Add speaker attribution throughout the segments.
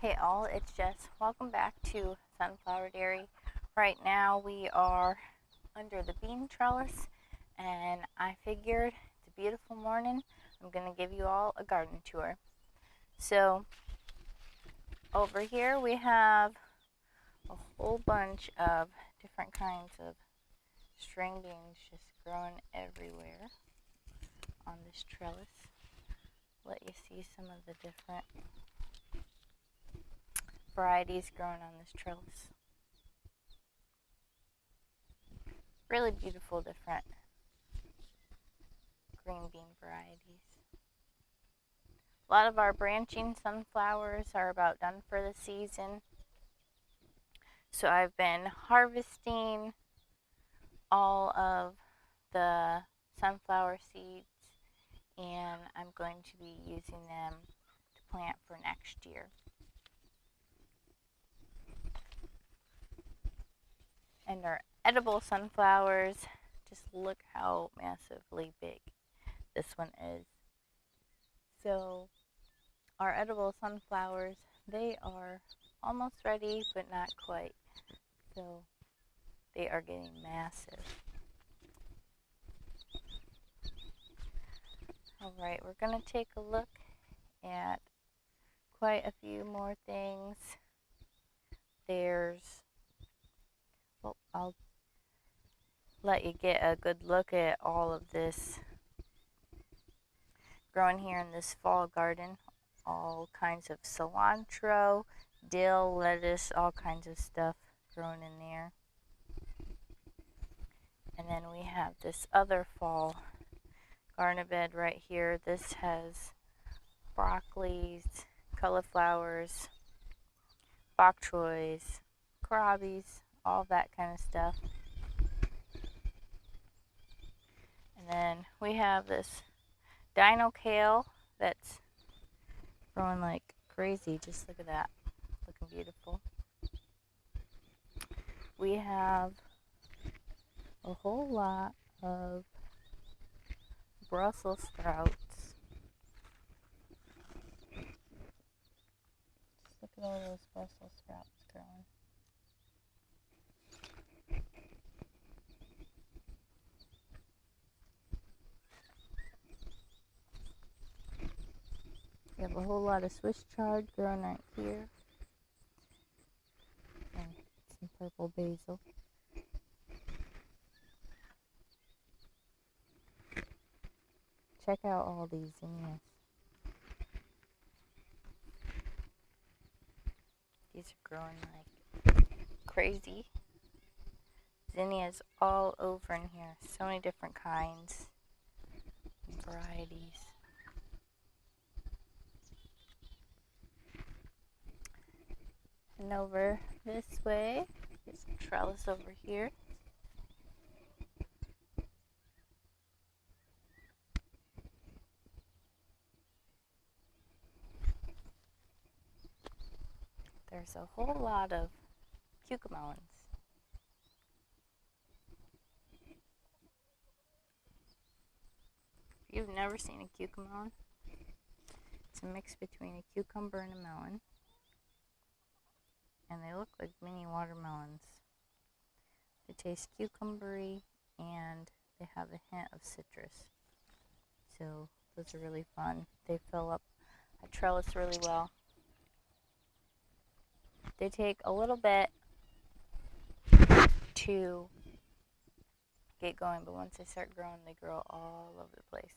Speaker 1: Hey all, it's Jess. Welcome back to Sunflower Dairy. Right now we are under the bean trellis and I figured it's a beautiful morning. I'm going to give you all a garden tour. So over here we have a whole bunch of different kinds of string beans just growing everywhere on this trellis. Let you see some of the different varieties growing on this trellis. Really beautiful different green bean varieties. A lot of our branching sunflowers are about done for the season. So I've been harvesting all of the sunflower seeds and I'm going to be using them to plant for next year. And our edible sunflowers, just look how massively big this one is. So our edible sunflowers, they are almost ready but not quite. So they are getting massive. Alright, we're going to take a look at quite a few more things. I'll let you get a good look at all of this growing here in this fall garden. All kinds of cilantro, dill, lettuce, all kinds of stuff growing in there. And then we have this other fall garden bed right here. This has broccolis, cauliflowers, bok choys, kohlrabies, all that kind of stuff. And then we have this dino kale that's growing like crazy. Just look at that, looking beautiful. We have a whole lot of Brussels sprouts. Just look at all those Brussels sprouts growing. We have a whole lot of Swiss chard growing right here. And some purple basil. Check out all these zinnias. These are growing like crazy. Zinnias all over in here. So many different kinds and varieties. And over this way, there's a trellis over here. There's a whole lot of cucamelons. If you've never seen a cucamelon, it's a mix between a cucumber and a melon. And they look like mini watermelons. They taste cucumbery and they have a hint of citrus. So those are really fun. They fill up a trellis really well. They take a little bit to get going, but once they start growing, they grow all over the place.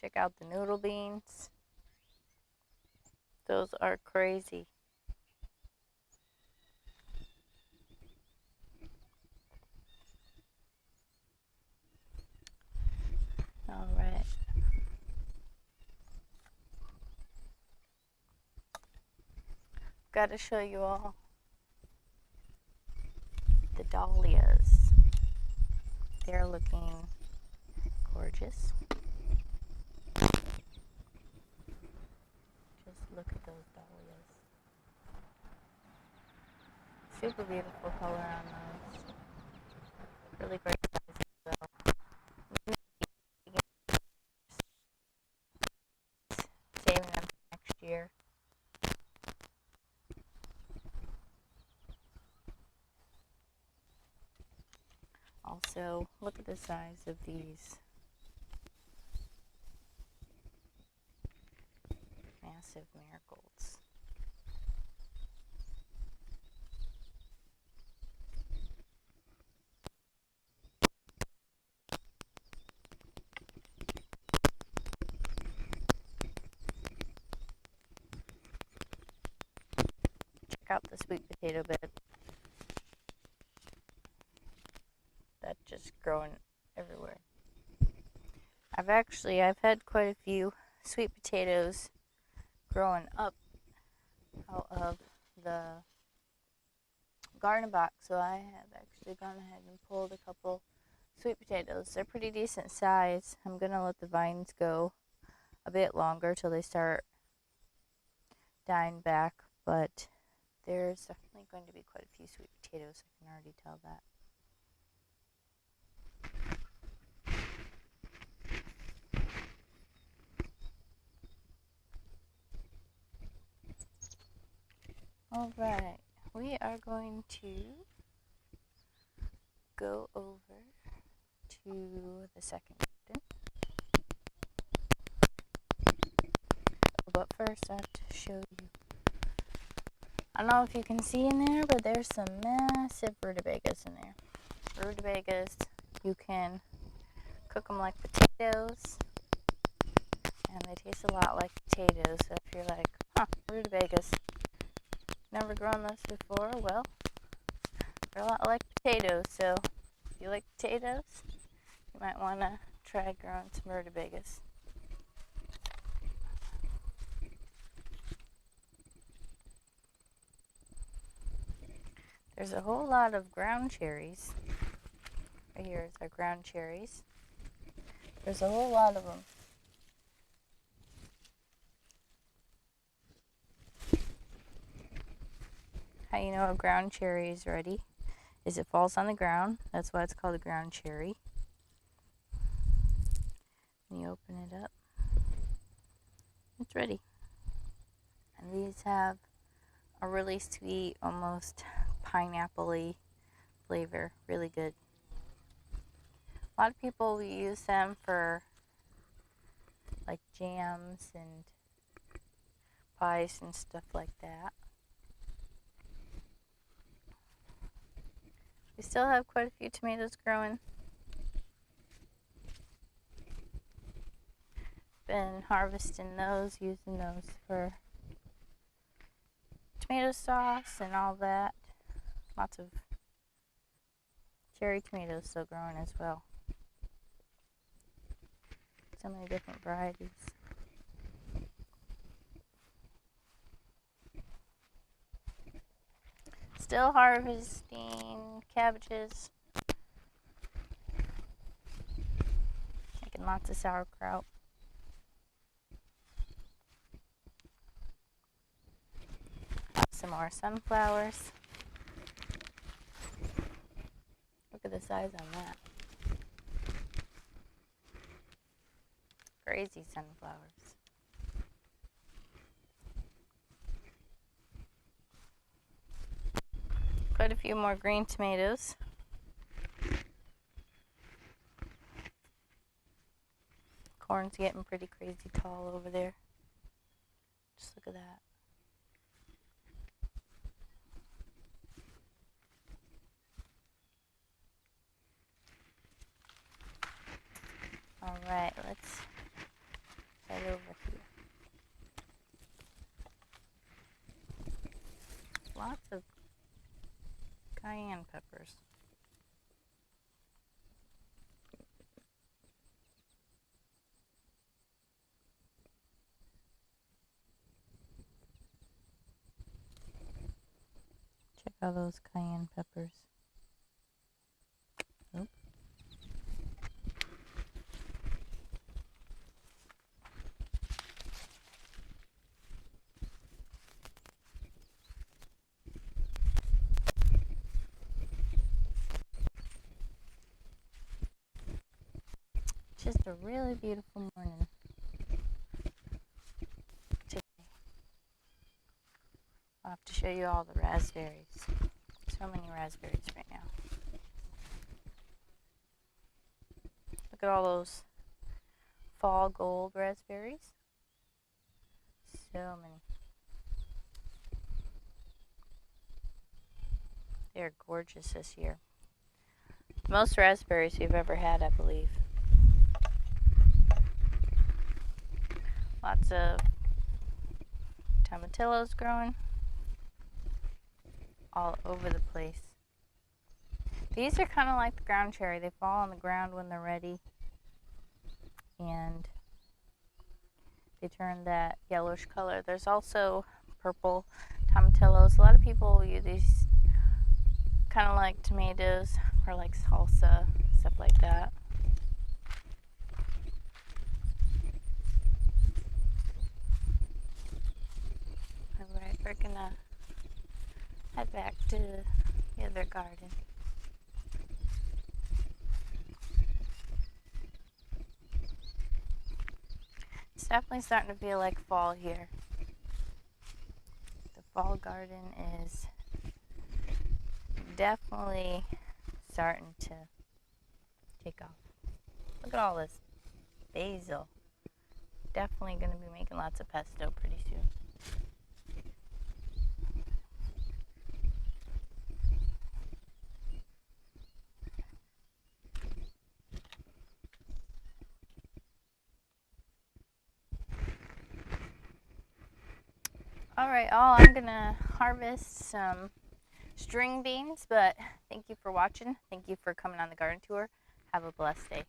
Speaker 1: Check out the noodle beans. Those are crazy. All right. Got to show you all the dahlias. They're looking gorgeous. Just look at those dahlias. Super beautiful color on those. Really great size as well. Also, look at the size of these massive marigolds. Check out the sweet potato bed. That's just growing everywhere. I've had quite a few sweet potatoes growing up out of the garden box, so I have actually gone ahead and pulled a couple sweet potatoes. They're pretty decent size. I'm gonna let the vines go a bit longer till they start dying back, but there's definitely going to be quite a few sweet potatoes. I can already tell that. Alright, we are going to go over to the second garden. But first I have to show you. I don't know if you can see in there, but there's some massive rutabagas in there. Rutabagas, you can cook them like potatoes, and they taste a lot like potatoes. So if you're like, rutabagas, never grown those before, well, they're a lot like potatoes. So if you like potatoes, you might want to try growing some rutabagas. There's a whole lot of ground cherries. Right here is our ground cherries. There's a whole lot of them. How you know a ground cherry is ready is it falls on the ground. That's why it's called a ground cherry. And you open it up. It's ready. And these have a really sweet, almost pineapple-y flavor. Really good. A lot of people use them for like jams and pies and stuff like that. We still have quite a few tomatoes growing. Been harvesting those, using those for tomato sauce and all that. Lots of cherry tomatoes still growing as well. So many different varieties. Still harvesting cabbages. Making lots of sauerkraut. Some more sunflowers. Look at the size on that. Crazy sunflowers. Quite a few more green tomatoes. Corn's getting pretty crazy tall over there. Just look at that. Alright, let's head over here. Lots of cayenne peppers. Check out those cayenne peppers. Oop. Just a really beautiful morning today. I'll have to show you all the raspberries. So many raspberries right now. at all those fall gold raspberries. So many. They're gorgeous this year. Most raspberries we've ever had, I believe. Lots of tomatillos growing all over the place. These are kind of like the ground cherry. They fall on the ground when they're ready, and they turn that yellowish color. There's also purple tomatillos. A lot of people use these kind of like tomatoes or like salsa, stuff like that. Alright, we're gonna head back to the other garden. It's definitely starting to feel like fall here. The fall garden is definitely starting to take off. Look at all this basil. Definitely going to be making lots of pesto pretty soon. Alright, I'm going to harvest some string beans, but thank you for watching. Thank you for coming on the garden tour. Have a blessed day.